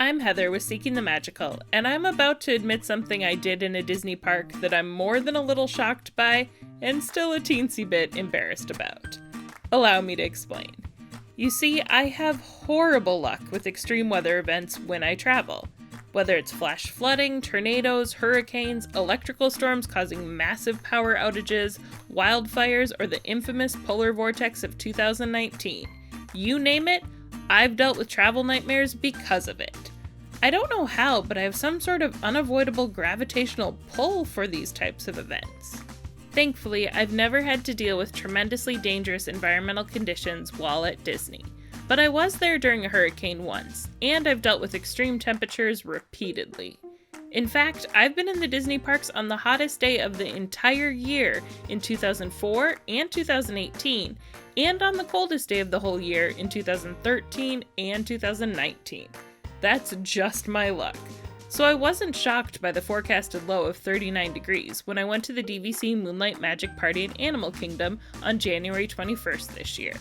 I'm Heather with Seeking the Magical, and I'm about to admit something I did in a Disney park that I'm more than a little shocked by, and still a teensy bit embarrassed about. Allow me to explain. You see, I have horrible luck with extreme weather events when I travel. Whether it's flash flooding, tornadoes, hurricanes, electrical storms causing massive power outages, wildfires, or the infamous polar vortex of 2019. You name it, I've dealt with travel nightmares because of it. I don't know how, but I have some sort of unavoidable gravitational pull for these types of events. Thankfully, I've never had to deal with tremendously dangerous environmental conditions while at Disney. But I was there during a hurricane once, and I've dealt with extreme temperatures repeatedly. In fact, I've been in the Disney parks on the hottest day of the entire year in 2004 and 2018, and on the coldest day of the whole year in 2013 and 2019. That's just my luck. So I wasn't shocked by the forecasted low of 39 degrees when I went to the DVC Moonlight Magic Party at Animal Kingdom on January 21st this year.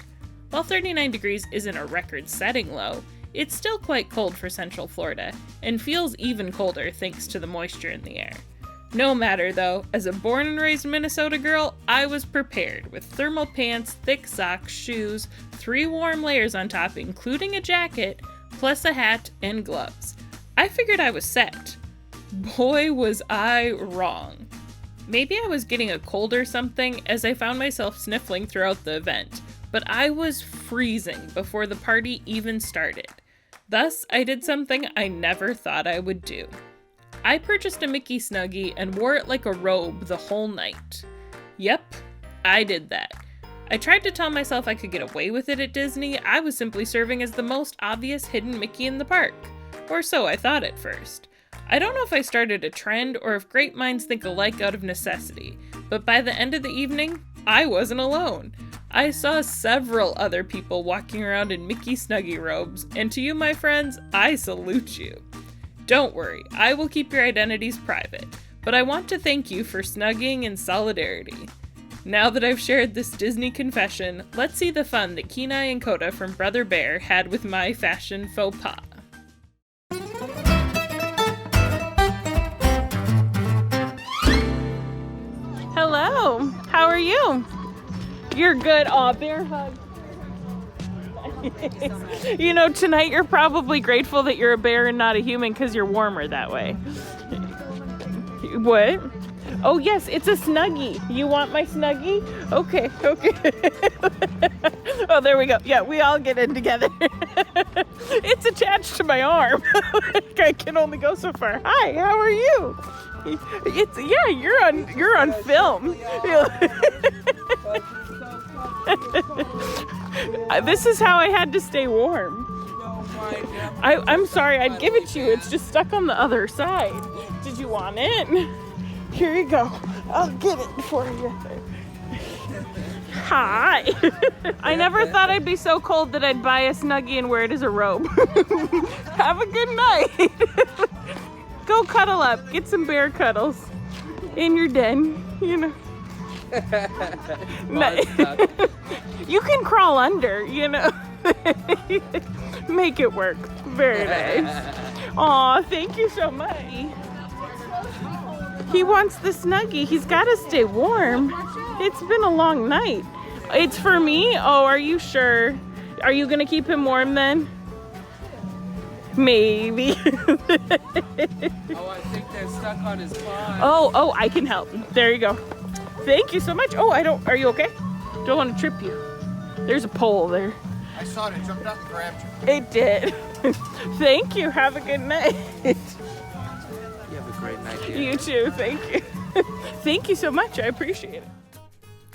While 39 degrees isn't a record-setting low, it's still quite cold for Central Florida, and feels even colder thanks to the moisture in the air. No matter though, as a born and raised Minnesota girl, I was prepared with thermal pants, thick socks, shoes, 3 warm layers on top including a jacket, plus a hat and gloves. I figured I was set. Boy, was I wrong. Maybe I was getting a cold or something as I found myself sniffling throughout the event, but I was freezing before the party even started. Thus, I did something I never thought I would do. I purchased a Mickey Snuggie and wore it like a robe the whole night. Yep, I did that. I tried to tell myself I could get away with it at Disney. I was simply serving as the most obvious hidden Mickey in the park. Or so I thought at first. I don't know if I started a trend or if great minds think alike out of necessity, but by the end of the evening, I wasn't alone. I saw several other people walking around in Mickey Snuggie robes, and to you, my friends, I salute you. Don't worry, I will keep your identities private, but I want to thank you for snugging in solidarity. Now that I've shared this Disney confession, let's see the fun that Kenai and Koda from Brother Bear had with my fashion faux pas. Hello, how are you? You're good. Aw, bear hug. You know, tonight you're probably grateful that you're a bear and not a human because you're warmer that way. What? Oh yes, it's a Snuggie. You want my Snuggie? Okay. Oh, there we go. Yeah, we all get in together. It's attached to my arm. I can only go so far. Hi, how are you? You're on film. This is how I had to stay warm. I'm sorry, I'd give it to you. It's just stuck on the other side. Did you want it? Here you go. I'll get it for you. Hi. I never thought I'd be so cold that I'd buy a Snuggie and wear it as a robe. Have a good night. Go cuddle up. Get some bear cuddles in your den, you know. You can crawl under, you know. Make it work. Very nice. Aw, thank you so much. He wants the Snuggie. He's got to stay warm. It's been a long night. It's for me? Oh, are you sure? Are you going to keep him warm then? Maybe. Oh, I think they're stuck on his paw. Oh, I can help. There you go. Thank you so much. Oh, are you okay? Don't want to trip you. There's a pole there. I saw it. It jumped out and grabbed you. It did. Thank you. Have a good night. You have a great night, dear. You too. Thank you. Thank you so much. I appreciate it.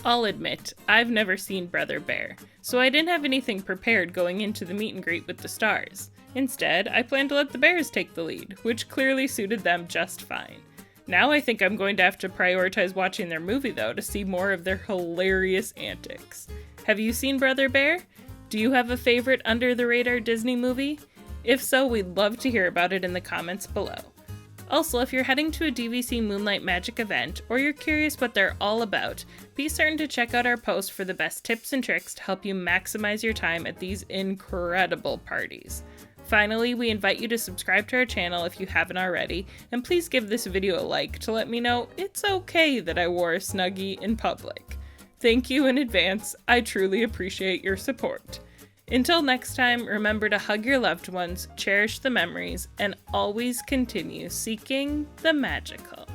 I'll admit, I've never seen Brother Bear, so I didn't have anything prepared going into the meet and greet with the stars. Instead, I planned to let the bears take the lead, which clearly suited them just fine. Now I think I'm going to have to prioritize watching their movie though to see more of their hilarious antics. Have you seen Brother Bear? Do you have a favorite under-the-radar Disney movie? If so, we'd love to hear about it in the comments below. Also, if you're heading to a DVC Moonlight Magic event, or you're curious what they're all about, be certain to check out our post for the best tips and tricks to help you maximize your time at these incredible parties. Finally, we invite you to subscribe to our channel if you haven't already, and please give this video a like to let me know it's okay that I wore a Snuggie in public. Thank you in advance, I truly appreciate your support. Until next time, remember to hug your loved ones, cherish the memories, and always continue seeking the magical.